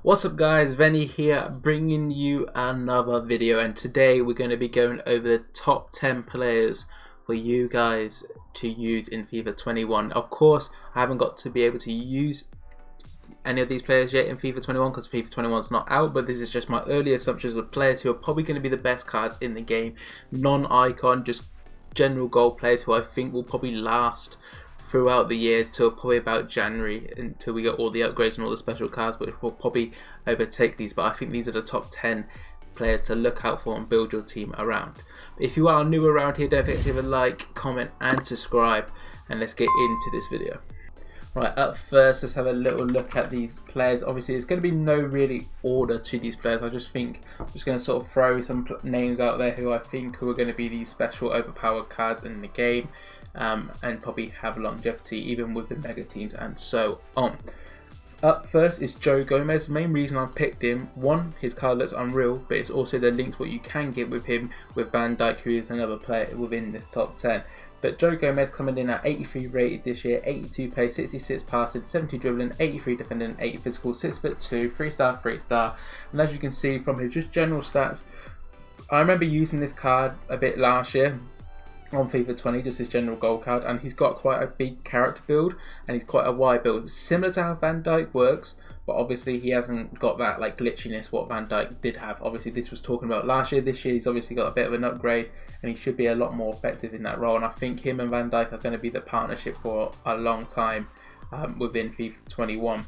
What's up guys, Venny here bringing you another video, and today we're going to be going over the top 10 players for you guys to use in FIFA 21. Of course, I haven't got to be able to use any of these players yet in FIFA 21 because FIFA 21 is not out, but this is just my early assumptions of players who are probably going to be the best cards in the game. Non-icon, just general goal players who I think will probably last throughout the year till probably about January, until we get all the upgrades and all the special cards, which will probably overtake these. But I think these are the top 10 players to look out for and build your team around. If you are new around here, don't forget to leave a like, comment and subscribe, and let's get into this video. Right, up first, let's have a little look at these players. Obviously, there's going to be no really order to these players. I just think I'm just going to sort of throw some names out there who I think are going to be these special overpowered cards in the game, and probably have longevity even with the mega teams and so on. Up first is Joe Gomez. The main reason I picked him, one, his card looks unreal, but it's also the links what you can get with him with Van Dyke, who is another player within this top 10. But Joe Gomez coming in at 83 rated this year, 82 pace, 66 passing, 70 dribbling, 83 defending, 80 physical, 6'2", 3-star, 3-star. And as you can see from his just general stats, I remember using this card a bit last year on FIFA 20, just his general goal card, and he's got quite a big character build and he's quite a wide build, similar to how Van Dyke works, but obviously he hasn't got that like glitchiness what Van Dyke did have. Obviously this was talking about last year. This year he's obviously got a bit of an upgrade and he should be a lot more effective in that role, and I think him and Van Dyke are going to be the partnership for a long time within FIFA 21.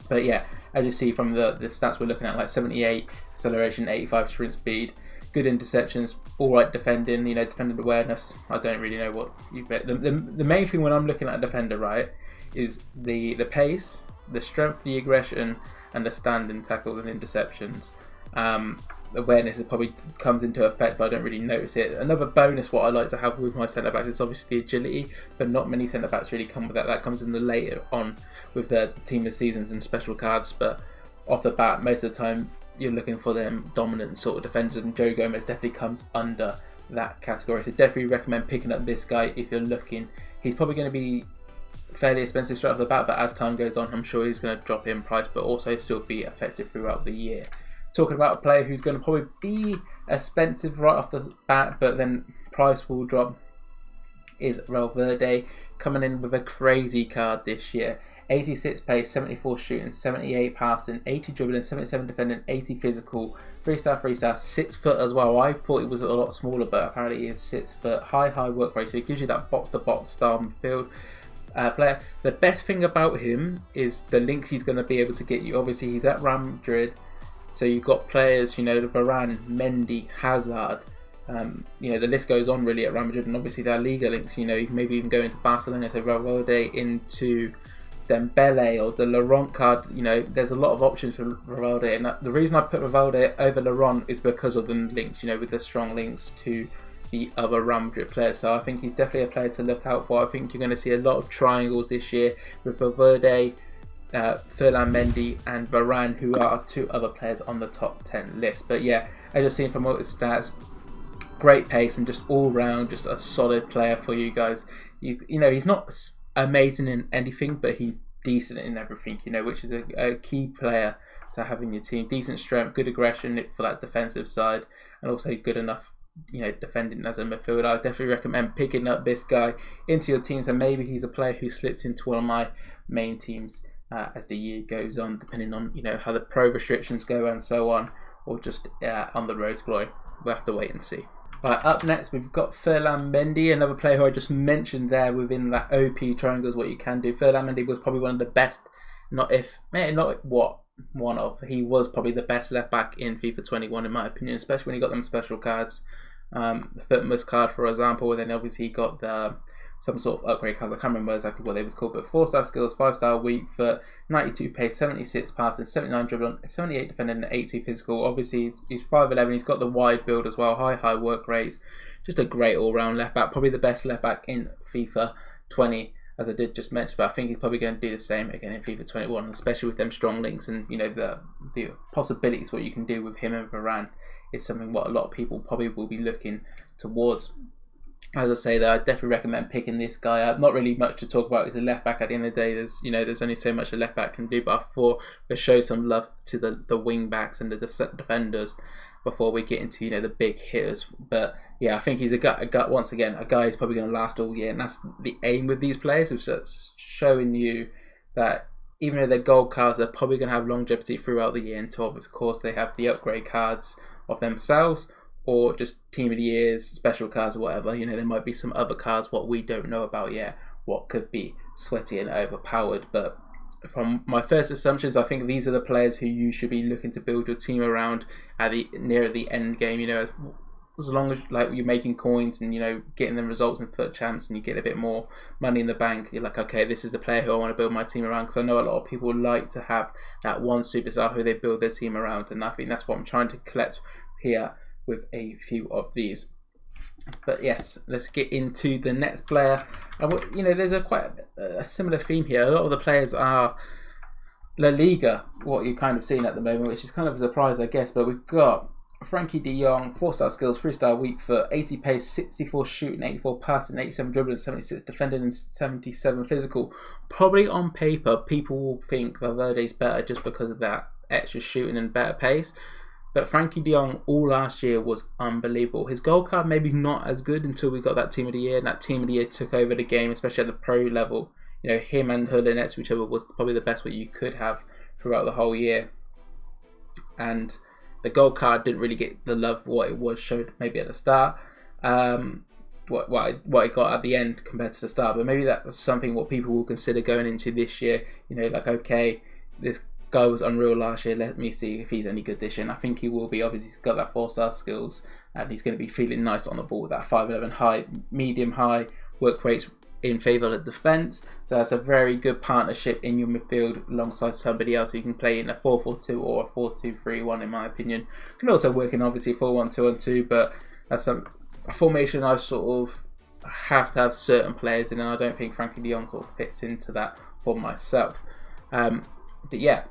But yeah, as you see from the stats we're looking at, like 78 acceleration, 85 sprint speed, good interceptions, alright defending, you know, defending awareness. I don't really know what you bet. The main thing when I'm looking at a defender, right, is the pace, the strength, the aggression, and the standing tackles and interceptions. Awareness probably comes into effect, but I don't really notice it. Another bonus what I like to have with my centre backs is obviously the agility, but not many centre backs really come with that. That comes in the later on with the team of seasons and special cards. But off the bat, most of the time you're looking for them dominant sort of defenders, and Joe Gomez definitely comes under that category. So definitely recommend picking up this guy if you're looking. He's probably going to be fairly expensive straight off the bat, but as time goes on, I'm sure he's going to drop in price, but also still be effective throughout the year. Talking about a player who's going to probably be expensive right off the bat, but then price will drop, is Valverde, coming in with a crazy card this year. 86 pace, 74 shooting, 78 passing, 80 dribbling, 77 defending, 80 physical, 3-star, 3-star, 6 foot as well. I thought he was a lot smaller, but apparently he is 6 foot. High work rate, so it gives you that box-to-box style midfield player. The best thing about him is the links he's going to be able to get you. Obviously, he's at Real Madrid, so you've got players, you know, Varane, Mendy, Hazard. You know, the list goes on really at Real Madrid, and obviously their Liga links. You know, you can maybe even go into Barcelona, so Valverde into Dembele or the Laurent card. You know, there's a lot of options for Valverde, and the reason I put Valverde over Laurent is because of the links, you know, with the strong links to the other Real Madrid players. So I think he's definitely a player to look out for. I think you're going to see a lot of triangles this year with Valverde, Philan Mendy and Varane, who are two other players on the top 10 list. But yeah, as you've seen from all his stats, great pace and just all round just a solid player for you guys. You know, he's not amazing in anything, but he's decent in everything, you know, which is a key player to have in your team. Decent strength, good aggression for that defensive side, and also good enough, you know, defending as a midfielder. I definitely recommend picking up this guy into your team, so maybe he's a player who slips into one of my main teams as the year goes on, depending on, you know, how the pro restrictions go and so on, or just on the road to glory. We'll have to wait and see. Right, up next we've got Philan Mendy, another player who I just mentioned there within that OP triangle is what you can do. Philan Mendy was probably one of the best, he was probably the best left back in FIFA 21 in my opinion, especially when he got them special cards. The Fitness card, for example, and then obviously he got the some sort of upgrade cards. I can't remember exactly what they was called, but 4-star skills, 5-star weak foot, 92 pace, 76 passing, 79 dribbling, 78 defending, and 80 physical. Obviously he's 5'11", he's got the wide build as well, high work rates. Just a great all-round left back, probably the best left back in FIFA 20, as I did just mention. But I think he's probably going to do the same again in FIFA 21, especially with them strong links and, you know, the possibilities what you can do with him and Varane is something what a lot of people probably will be looking towards. As I say, though, I definitely recommend picking this guy up. Not really much to talk about. He's a left back. At the end of the day, there's only so much a left back can do. But I thought we'll show some love to the wing backs and the defenders before we get into the big hitters. But yeah, I think he's a guy once again, a guy who's probably going to last all year, and that's the aim with these players. It's just showing you that even though they're gold cards, they're probably going to have longevity throughout the year until, of course, they have the upgrade cards of themselves, or just team of the years, special cards or whatever. There might be some other cards what we don't know about yet, what could be sweaty and overpowered. But from my first assumptions, I think these are the players who you should be looking to build your team around at near the end game. As long as you're making coins and getting them results in FUT champs, and you get a bit more money in the bank, you're like, okay, this is the player who I want to build my team around. Because I know a lot of people like to have that one superstar who they build their team around, and I think that's what I'm trying to collect here with a few of these. But yes, let's get into the next player. And there's quite a similar theme here. A lot of the players are La Liga, what you're kind of seeing at the moment, which is kind of a surprise, I guess. But we've got Frankie de Jong, 4-star skills, 3-star weak foot, 80 pace, 64 shooting, 84 passing, 87 dribbling, 76 defending, and 77 physical. Probably on paper, people will think Valverde's better just because of that extra shooting and better pace. But Frankie de Jong all last year was unbelievable. His goal card maybe not as good until we got that team of the year, and that team of the year took over the game, especially at the pro level. Him and Huller next to each other was probably the best what you could have throughout the whole year. And the gold card didn't really get the love what it was showed maybe at the start, what it got at the end compared to the start. But maybe that was something what people will consider going into this year. Okay, this guy was unreal last year, let me see if he's any good this year. And I think he will be. Obviously, he's got that 4-star skills, and he's going to be feeling nice on the ball with that 5'11" high, medium high work rates in favour of the defence. So that's a very good partnership in your midfield alongside somebody else who can play in a 4-4-2 or a 4-2-3-1, in my opinion. Can also work in obviously 4-1-2-1-2, but that's a formation I sort of have to have certain players in, and I don't think Frankie de Jong sort of fits into that for myself. But yeah,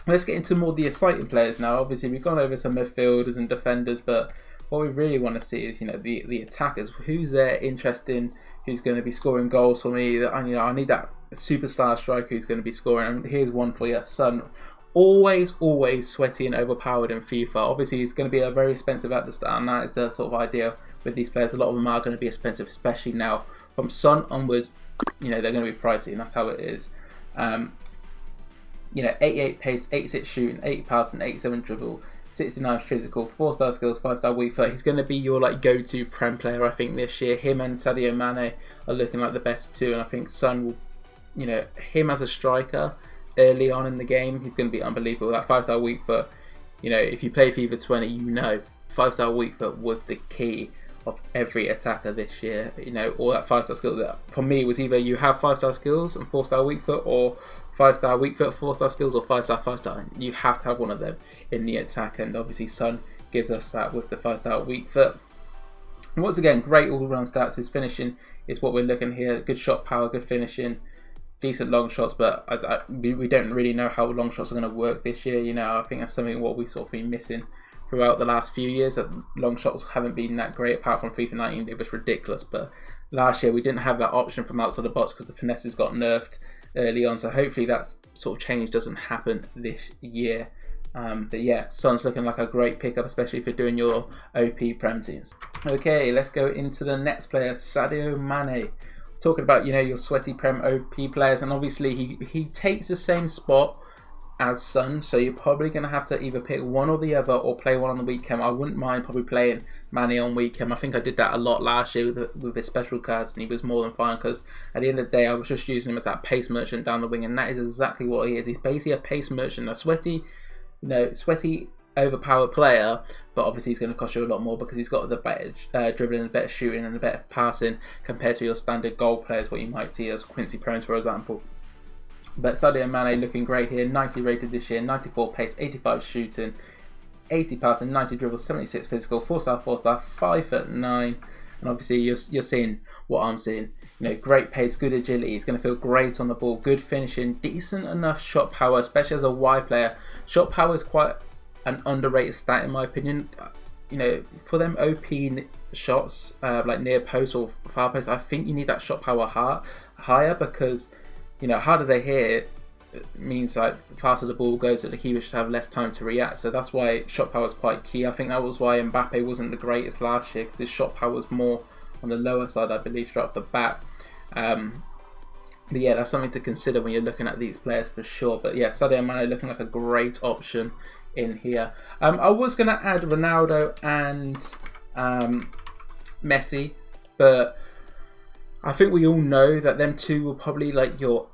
let's get into more the exciting players now. Obviously, we've gone over some midfielders and defenders, but what we really want to see is, the attackers. Who's there interesting? Who's going to be scoring goals for me? I need that superstar striker who's going to be scoring. And here's one for you, Son. Always sweaty and overpowered in FIFA. Obviously, it's going to be a very expensive at the start, and that is the sort of idea with these players. A lot of them are going to be expensive, especially now. From Son onwards, they're going to be pricey, and that's how it is. 88 pace, 86 shooting, 80 passing, 87 dribble, 69 physical, 4-star skills, 5-star weak foot. He's going to be your go-to Prem player, I think, this year. Him and Sadio Mane are looking like the best two, and I think Son will, him as a striker early on in the game, he's going to be unbelievable. That 5-star weak foot, if you play FIFA 20, 5-star weak foot was the key of every attacker this year. All that 5-star skills. That for me was either you have 5-star skills and 4-star weak foot, or 5-star weak foot, 4-star skills, or 5-star 5-star. You have to have one of them in the attack, and obviously Son gives us that with the 5-star weak foot. And once again, great all-round stats. His finishing is what we're looking here. Good shot power, good finishing, decent long shots, but we don't really know how long shots are going to work this year. I think that's something what we sort of been missing throughout the last few years, that long shots haven't been that great. Apart from FIFA 19, it was ridiculous. But last year we didn't have that option from outside the box because the finesses got nerfed early on. So hopefully that sort of change doesn't happen this year. But yeah, Son's looking like a great pickup, especially if you're doing your OP Prem teams. Okay, let's go into the next player, Sadio Mane. Talking about your sweaty Prem OP players, and obviously he takes the same spot as Son, so you're probably going to have to either pick one or the other, or play one on the weekend. I wouldn't mind probably playing Mane on weekend. I think I did that a lot last year with his special cards, and he was more than fine, because at the end of the day I was just using him as that pace merchant down the wing, and that is exactly what he is. He's basically a pace merchant, a sweaty overpowered player, but obviously he's going to cost you a lot more because he's got the better dribbling, the better shooting, and the better passing compared to your standard goal players, what you might see as Quincy Promes, for example. But Sadio Mane looking great here, 90 rated this year, 94 pace, 85 shooting, 80 passing, 90 dribbles, 76 physical, 4-star, 4-star, 5'9", and obviously you're seeing what I'm seeing. Great pace, good agility. He's going to feel great on the ball, good finishing, decent enough shot power, especially as a wide player. Shot power is quite an underrated stat in my opinion. For them OP shots like near post or far post, I think you need that shot power higher, because harder they hit means like the faster the ball goes, that the keeper should have less time to react. So that's why shot power is quite key. I think that was why Mbappe wasn't the greatest last year, because his shot power was more on the lower side, I believe, straight off the bat. But yeah, that's something to consider when you're looking at these players for sure. But yeah, Sadio Mane looking like a great option in here. I was going to add Ronaldo and Messi, but I think we all know that them two will probably like your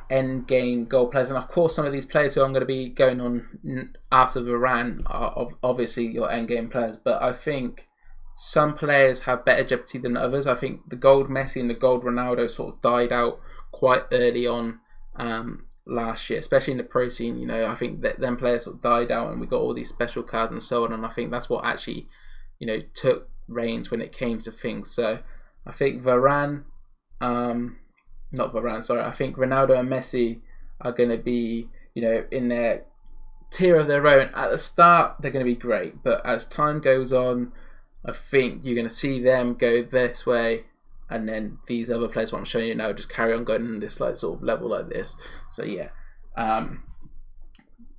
end game goal players, and of course some of these players who I'm going to be going on after Varane are obviously your end game players, but I think some players have better jeopardy than others. I think the gold Messi and the gold Ronaldo sort of died out quite early on last year, especially in the pro scene. I think that them players sort of died out and we got all these special cards and so on, and I think that's what actually took reins when it came to things. So I think I think Ronaldo and Messi are going to be, in their tier of their own. At the start, they're going to be great, but as time goes on, I think you're going to see them go this way, and then these other players, what I'm showing you now, just carry on going in this like sort of level like this. So yeah,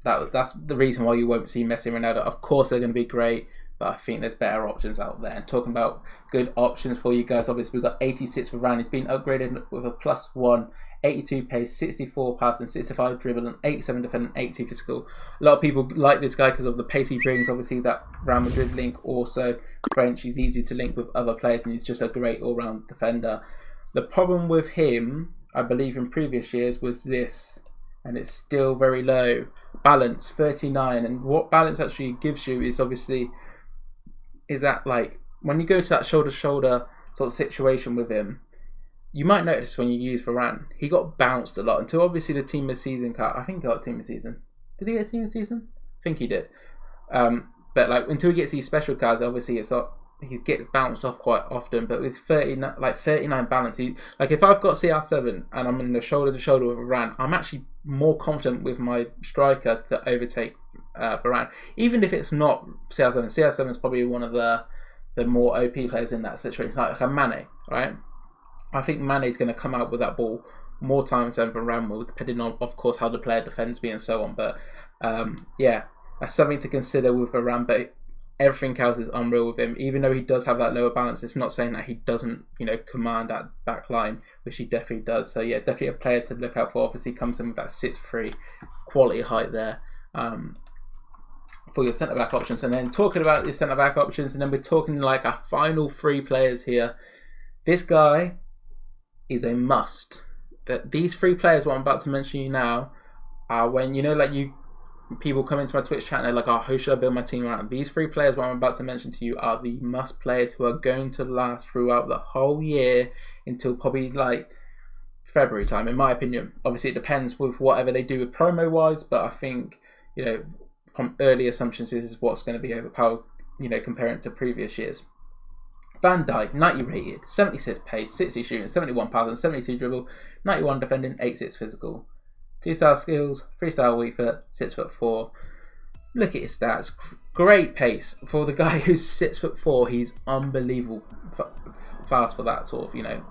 that's the reason why you won't see Messi and Ronaldo. Of course, they're going to be great, but I think there's better options out there. And talking about good options for you guys, obviously we've got 86 for Varane. He's been upgraded with a +1, 82 pace, 64 passing, 65 dribble, and 87 defending, 82 physical. A lot of people like this guy because of the pace he brings. Obviously that Real Madrid link, also French. He's easy to link with other players, and he's just a great all-round defender. The problem with him, I believe in previous years, was this, and it's still very low. Balance, 39. And what balance actually gives you is obviously is that like when you go to that shoulder-to-shoulder sort of situation with him, you might notice when you use Varane, he got bounced a lot until obviously the team of season card. I think he got a team of season. Did he get a team of season? I think he did. But like until he gets these special cards, obviously it's not, he gets bounced off quite often. But with 39 balance, like if I've got CR7 and I'm in the shoulder-to-shoulder with Varane, I'm actually more confident with my striker to overtake Varane, even if it's not CR7. CR7 is probably one of the more OP players in that situation, like a Mane, right? I think Mane is going to come out with that ball more times than Varane will, depending on, of course, how the player defends me and so on. But yeah, that's something to consider with Varane. But everything else is unreal with him. Even though he does have that lower balance, it's not saying that he doesn't, command that back line, which he definitely does. So yeah, definitely a player to look out for. Obviously comes in with that 6'3" quality height there. For your centre-back options. And then talking about your centre-back options, and then we're talking like our final 3 players here. This guy is a must. That these 3 players, what I'm about to mention you now, are when, people come into my Twitch chat and they're like, oh, who should I build my team around? These 3 players, what I'm about to mention to you, are the must players who are going to last throughout the whole year until probably like February time, in my opinion. Obviously, it depends with whatever they do with promo-wise, but I think, from early assumptions, this is what's going to be overpowered, comparing to previous years. Van Dyke, 90 rated, 76 pace, 60 shooting, 71 passing, 72 dribble, 91 defending, 86 physical. 2-star skills, 3-star weak foot, 6'4". Look at his stats. Great pace. For the guy who's 6'4", he's unbelievable fast for that sort of,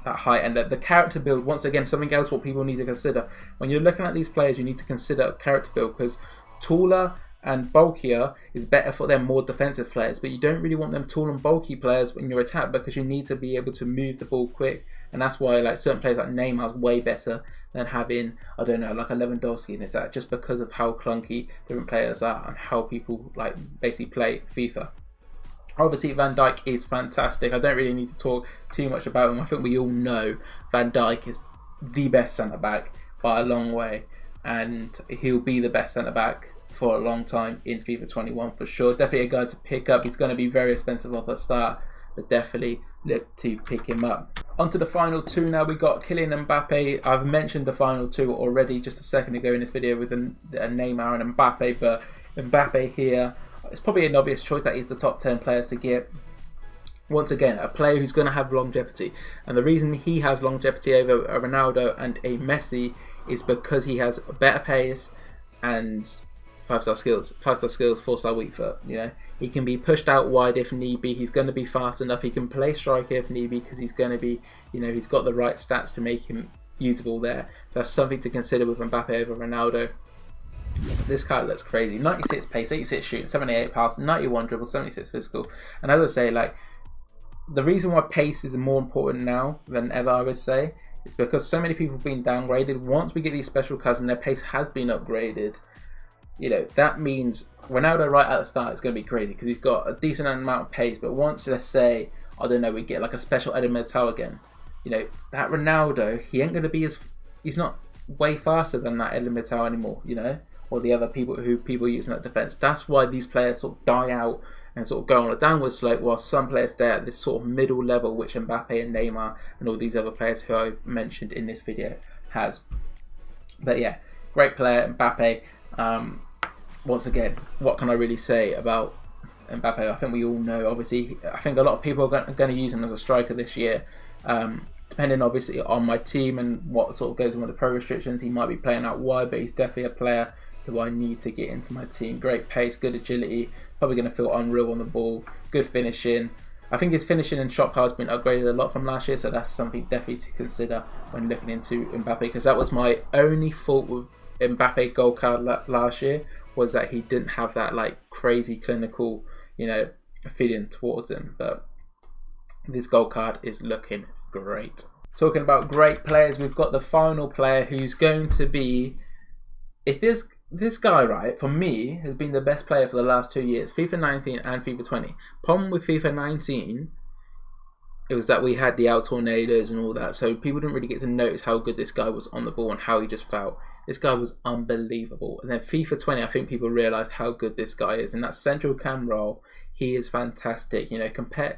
that height. And the character build, once again, something else what people need to consider. When you're looking at these players, you need to consider character build, because taller and bulkier is better for them more defensive players, but you don't really want them tall and bulky players in your attack, because you need to be able to move the ball quick. And that's why like certain players like Neymar is way better than having, I don't know, like a Lewandowski in attack, just because of how clunky different players are and how people like basically play FIFA. Obviously Van Dyke is fantastic. I don't really need to talk too much about him. I think we all know Van Dyke is the best centre back by a long way, and he'll be the best centre back for a long time in FIFA 21 for sure. Definitely a guy to pick up. He's going to be very expensive off the start, but definitely look to pick him up. On to the final 2 now. We got Killian and Bappe. I've mentioned the final 2 already just a second ago in this video with Neymar and Bappe, but Bappe here, it's probably an obvious choice that he's the top 10 players to get. Once again, a player who's going to have longevity, and the reason he has longevity over a Ronaldo and a Messi is because he has better pace and 5-star skills, 5-star skills, 4-star weak foot. You know, he can be pushed out wide if need be. He's going to be fast enough. He can play striker if need be because he's going to be, you know, he's got the right stats to make him usable there. That's something to consider with Mbappe over Ronaldo. This card looks crazy. 96 pace, 86 shooting, 78 pass, 91 dribble, 76 physical. And as I say, like, the reason why pace is more important now than ever, I would say, is because so many people have been downgraded. Once we get these special cards and their pace has been upgraded, you know, that means Ronaldo right at the start is going to be crazy because he's got a decent amount of pace. But once, let's say, I don't know, we get like a special Metal again, you know, that Ronaldo, he ain't going to be as, he's not way faster than that Metal anymore, you know, or the other people who people using that defense. That's why these players sort of die out and sort of go on a downward slope, while some players stay at this sort of middle level, which Mbappe and Neymar and all these other players who I mentioned in this video has. But yeah, great player, Mbappe. Once again, what can I really say about Mbappe? I think we all know, obviously, I think a lot of people are going to use him as a striker this year. Depending obviously on my team and what sort of goes on with the pro restrictions, he might be playing out wide, but he's definitely a player who I need to get into my team. Great pace, good agility, probably going to feel unreal on the ball, good finishing. I think his finishing and shot power has been upgraded a lot from last year, so that's something definitely to consider when looking into Mbappe, because that was my only fault with Mbappe gold card last year, was that he didn't have that like crazy clinical, you know, feeling towards him. But this gold card is looking great. Talking about great players, we've got the final player who's going to be, if this guy, right, for me, has been the best player for the last 2 years, FIFA 19 and FIFA 20. Problem with FIFA 19, it was that we had the out tornadoes and all that, so people didn't really get to notice how good this guy was on the ball and how he just felt. This guy was unbelievable. And then FIFA 20, I think people realised how good this guy is. In that central cam role, he is fantastic. You know, compare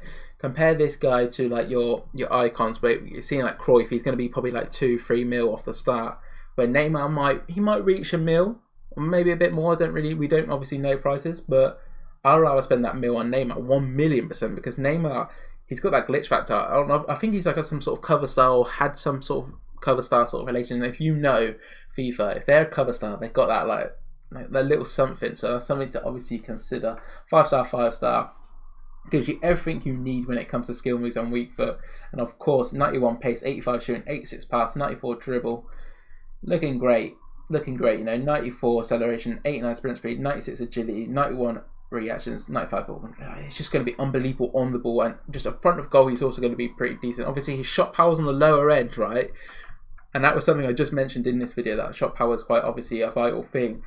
this guy to like your icons, but you're seeing like Cruyff, he's going to be probably like 2-3 mil off the start. But Neymar might reach a mil, or maybe a bit more. We don't obviously know prices, but I'd rather spend that mil on Neymar 1,000,000%, because Neymar, he's got that glitch factor. I don't know, I think he's like some sort of cover star, or had some sort of cover star sort of relation. And if you know FIFA, if they're a cover star, they've got that like that little something. So that's something to obviously consider. 5-star, 5-star. Gives you everything you need when it comes to skill moves on weak foot. And of course, 91 pace, 85 shooting, 86 pass, 94 dribble. Looking great, you know, 94 acceleration, 89 sprint speed, 96 agility, 91 reactions, 95 ball. It's just going to be unbelievable on the ball, and just a front of goal, he's also going to be pretty decent. Obviously, his shot power's on the lower end, right? And that was something I just mentioned in this video, that shot power is quite obviously a vital thing.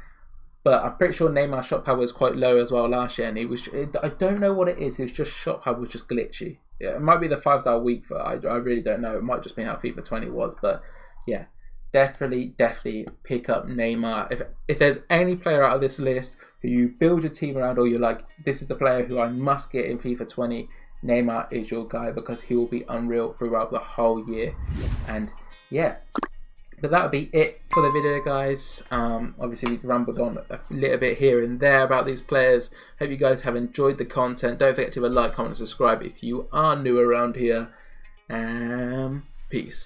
But I'm pretty sure Neymar's shot power was quite low as well last year, and I don't know what it is, his just shot power was just glitchy. Yeah, it might be the 5-star weak foot, I really don't know. It might just be how FIFA 20 was, but yeah. Definitely pick up Neymar. If there's any player out of this list who you build your team around, or you're like, this is the player who I must get in FIFA 20, Neymar is your guy, because he will be unreal throughout the whole year. And yeah, but that'll be it for the video, guys. Obviously we rambled on a little bit here and there about these players. Hope you guys have enjoyed the content. Don't forget to leave a like, comment and subscribe if you are new around here. Peace.